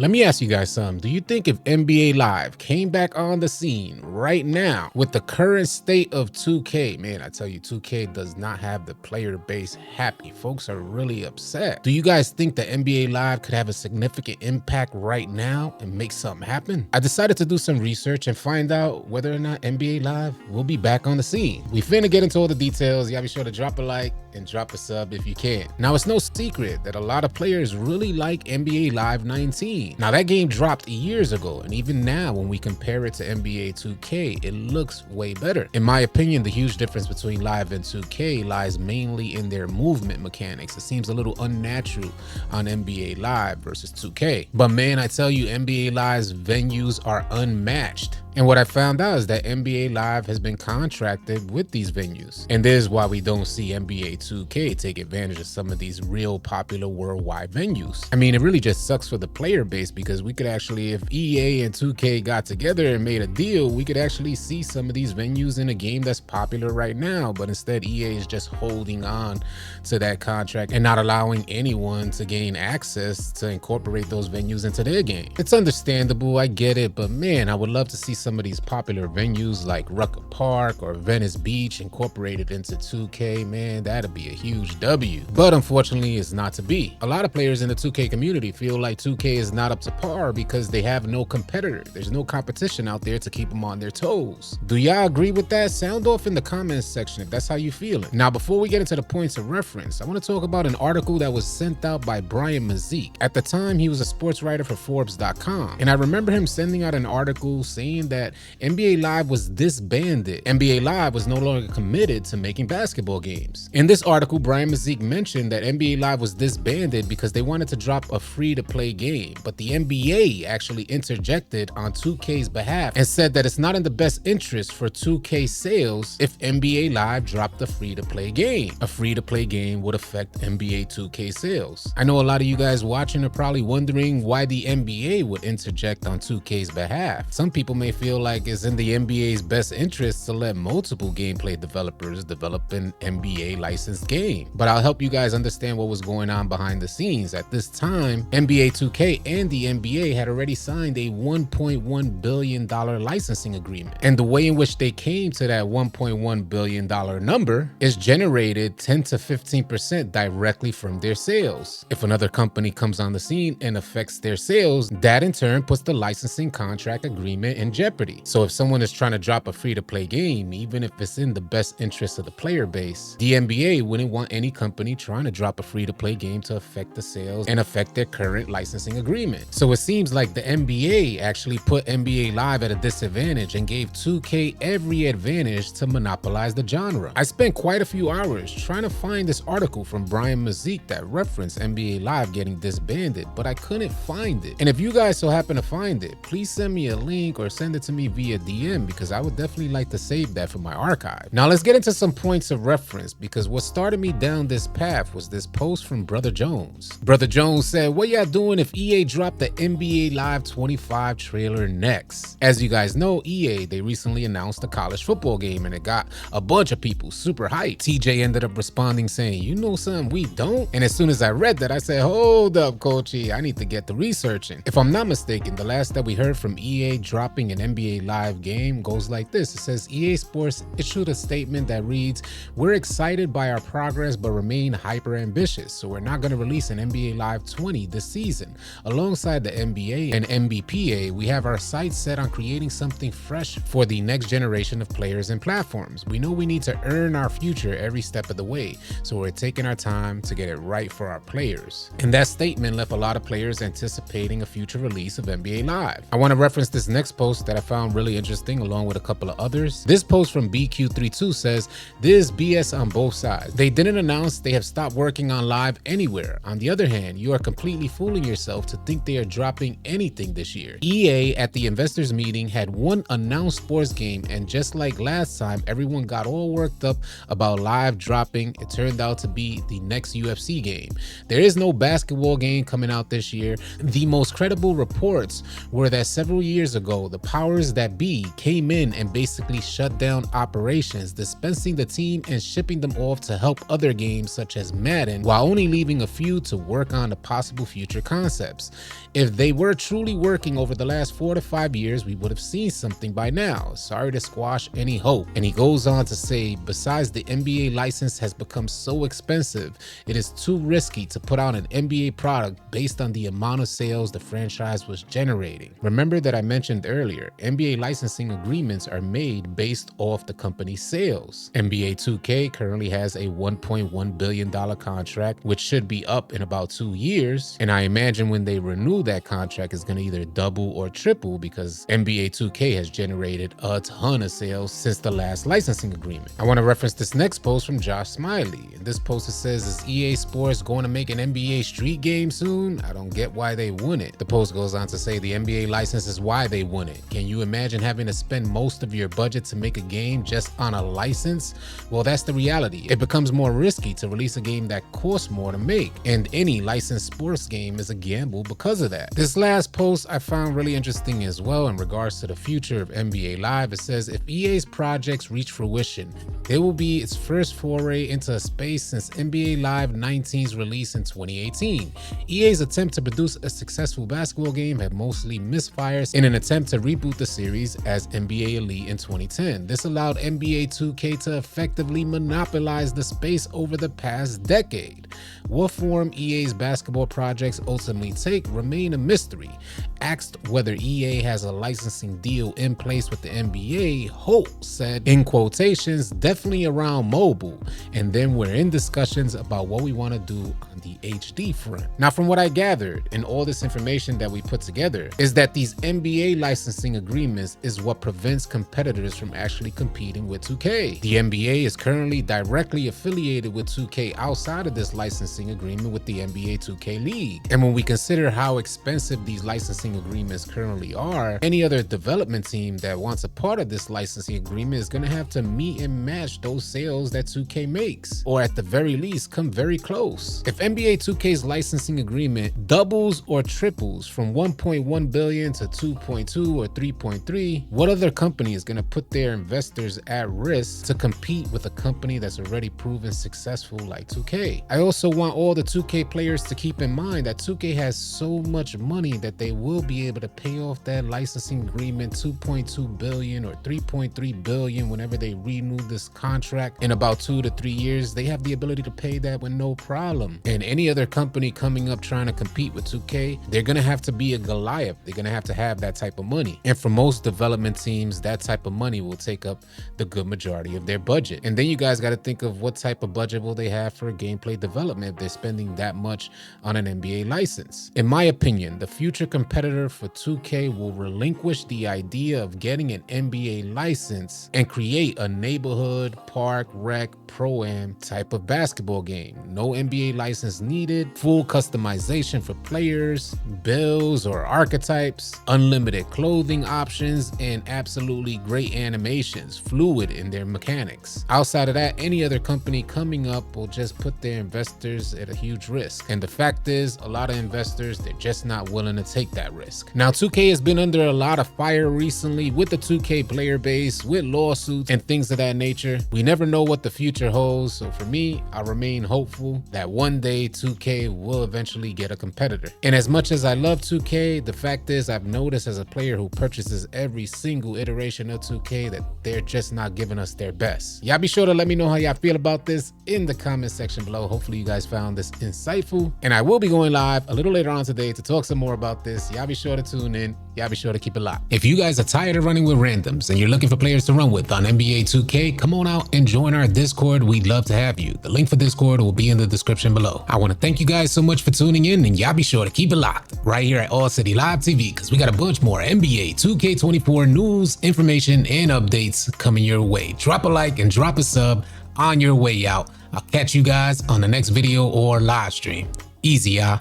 Let me ask you guys something. Do you think if NBA Live came back on the scene right now with the current state of 2K, man, I tell you, 2K does not have the player base happy. Folks are really upset. Do you guys think that NBA Live could have a significant impact right now and make something happen? I decided to do some research and find out whether or not NBA Live will be back on the scene. We finna get into all the details. Y'all be sure to drop a like and drop a sub if you can. Now, it's no secret that a lot of players really like NBA Live 19. Now, that game dropped years ago, and even now when we compare it to NBA 2K, it looks way better. In my opinion, the huge difference between Live and 2K lies mainly in their movement mechanics. It seems a little unnatural on NBA Live versus 2K. But man, I tell you, NBA Live's venues are unmatched. And what I found out is that NBA Live has been contracted with these venues. And this is why we don't see NBA 2K take advantage of some of these real popular worldwide venues. I mean, it really just sucks for the player base because we could actually, if EA and 2K got together and made a deal, we could actually see some of these venues in a game that's popular right now. But instead, EA is just holding on to that contract and not allowing anyone to gain access to incorporate those venues into their game. It's understandable, I get it, but man, I would love to see some of these popular venues like Rucker Park or Venice Beach incorporated into 2K. Man, that'd be a huge W. But unfortunately, it's not to be. A lot of players in the 2K community feel like 2K is not up to par because they have no competitor. There's no competition out there to keep them on their toes. Do y'all agree with that? Sound off in the comments section if that's how you feeling. Now, before we get into the points of reference, I want to talk about an article that was sent out by Brian Mazik. At the time, he was a sports writer for Forbes.com, and I remember him sending out an article saying that NBA Live was disbanded. NBA Live was no longer committed to making basketball games. In this article, Brian Mazik mentioned that NBA Live was disbanded because they wanted to drop a free-to-play game, but the NBA actually interjected on 2K's behalf and said that it's not in the best interest for 2K sales if NBA Live dropped a free-to-play game. A free-to-play game would affect NBA 2K sales. I know a lot of you guys watching are probably wondering why the NBA would interject on 2K's behalf. Some people may feel like it's in the NBA's best interest to let multiple gameplay developers develop an NBA licensed game. But I'll help you guys understand what was going on behind the scenes. At this time, NBA 2K and the NBA had already signed a $1.1 billion licensing agreement. And the way in which they came to that $1.1 billion number is generated 10 to 15% directly from their sales. If another company comes on the scene and affects their sales, that in turn puts the licensing contract agreement in jeopardy. So if someone is trying to drop a free-to-play game, even if it's in the best interest of the player base, the NBA wouldn't want any company trying to drop a free-to-play game to affect the sales and affect their current licensing agreement. So it seems like the NBA actually put NBA Live at a disadvantage and gave 2K every advantage to monopolize the genre. I spent quite a few hours trying to find this article from Brian Mazik that referenced NBA Live getting disbanded, but I couldn't find it. And if you guys so happen to find it, please send me a link or send it to me via DM because I would definitely like to save that for my archive. Now let's get into some points of reference because what started me down this path was this post from Brother Jones. Brother Jones said, "What y'all doing if EA dropped the NBA Live 25 trailer next?" As you guys know, EA, they recently announced a college football game and it got a bunch of people super hyped. TJ ended up responding saying, "You know something we don't?" And as soon as I read that, I said, "Hold up, Coachy, I need to get to researching." If I'm not mistaken, the last that we heard from EA dropping an NBA Live game goes like this. It says, "EA Sports issued a statement that reads, 'We're excited by our progress but remain hyper ambitious, so we're not going to release an NBA Live 20 this season. Alongside the NBA and NBPA, we have our sights set on creating something fresh for the next generation of players and platforms. We know we need to earn our future every step of the way, so we're taking our time to get it right for our players.'" And that statement left a lot of players anticipating a future release of NBA Live. I want to reference this next post that I found really interesting along with a couple of others. This post from BQ32 says, "This BS on both sides. They didn't announce they have stopped working on Live anywhere. On the other hand, you are completely fooling yourself to think they are dropping anything this year. EA at the investors meeting had one announced sports game, and just like last time, everyone got all worked up about Live dropping. It turned out to be the next UFC game. There is no basketball game coming out this year. The most credible reports were that several years ago, the powers that be came in and basically shut down operations, dispensing the team and shipping them off to help other games such as Madden, while only leaving a few to work on the possible future concepts. If they were truly working over the last 4 to 5 years, we would have seen something by now. Sorry to squash any hope. And he goes on to say, besides, the NBA license has become so expensive, it is too risky to put out an NBA product based on the amount of sales the franchise was generating. Remember that I mentioned earlier, NBA licensing agreements are made based off the company's sales. NBA 2K currently has a $1.1 billion contract, which should be up in about 2 years. And I imagine when they renew that contract, it's going to either double or triple because NBA 2K has generated a ton of sales since the last licensing agreement. I want to reference this next post from Josh Smiley. In this post it says, is EA Sports going to make an NBA Street game soon? I don't get why they wouldn't. The post goes on to say the NBA license is why they wouldn't. Can you imagine having to spend most of your budget to make a game just on a license? Well, that's the reality. It becomes more risky to release a game that costs more to make, and any licensed sports game is a gamble because of that. This last post I found really interesting as well in regards to the future of NBA Live. It says, if EA's projects reach fruition, it will be its first foray into a space since NBA Live 19's release in 2018. EA's attempt to produce a successful basketball game had mostly misfires in an attempt to reboot the series as NBA Elite in 2010. This allowed NBA 2K to effectively monopolize the space over the past decade. What form EA's basketball projects ultimately take remain a mystery. Asked whether EA has a licensing deal in place with the NBA, Holt said, in quotations, definitely around mobile, and then we're in discussions about what we want to do on the HD front. Now, from what I gathered in all this information that we put together is that these NBA licensing agreements is what prevents competitors from actually competing with 2K. The NBA is currently directly affiliated with 2K outside of this licensing agreement with the NBA 2K League. And when we consider how expensive these licensing agreements currently are, any other development team that wants a part of this licensing agreement is going to have to meet and match those sales that 2K makes, or at the very least come very close. If NBA 2K's licensing agreement doubles or triples from 1.1 billion to 2.2 or 3.3, what other company is going to put their investors at risk to compete with a company that's already proven successful like 2K? I also want all the 2K players to keep in mind that 2K has so much money that they will be able to pay off that licensing agreement 2.2 billion or 3.3 billion whenever they renew this contract in about 2 to 3 years. They have the ability to pay that with no problem. And any other company coming up trying to compete with 2K, they're going to have to be a Goliath. They're going to have that type of money. And for most development teams, that type of money will take up the good majority of their budget. And then you guys got to think of what type of budget will they have for gameplay development if they're spending that much on an NBA license. In my opinion, the future competitor for 2K will relinquish the idea of getting an NBA license and create a neighborhood, park, rec, pro-am type of basketball game. No NBA license needed, full customization for players, builds or archetypes, unlimited clothing options, and absolutely great animations, fluid in their mechanics. Outside of that, any other company coming up will just put their investors at a huge risk. And the fact is, a lot of investors, they're just not willing to take that risk. Now, 2K has been under a lot of fire recently with the 2K player base, with lawsuits and things of that nature. We never know what the future holds. So for me, I remain hopeful that one day 2K will eventually get a competitor. And as much as I love 2K, the fact is I've noticed as a player who purchases every single iteration of 2K that they're just not giving us their best. Y'all be sure to let me know how y'all feel about this in the comment section below. Hopefully you guys found this insightful. And I will be going live a little later on today to talk some more about this. Y'all be sure to tune in. Y'all be sure to keep it locked. If you guys are tired of running with randoms and you're looking for players to run with on NBA 2K, come on out and join our Discord. We'd love to have you. The link for Discord will be in the description below. I want to thank you guys so much for tuning in, and y'all be sure to keep it locked right here at AllCity Live TV, because we got a bunch more NBA 2K24 news, information, and updates coming your way. Drop a like and drop a sub on your way out. I'll catch you guys on the next video or live stream. Easy, y'all.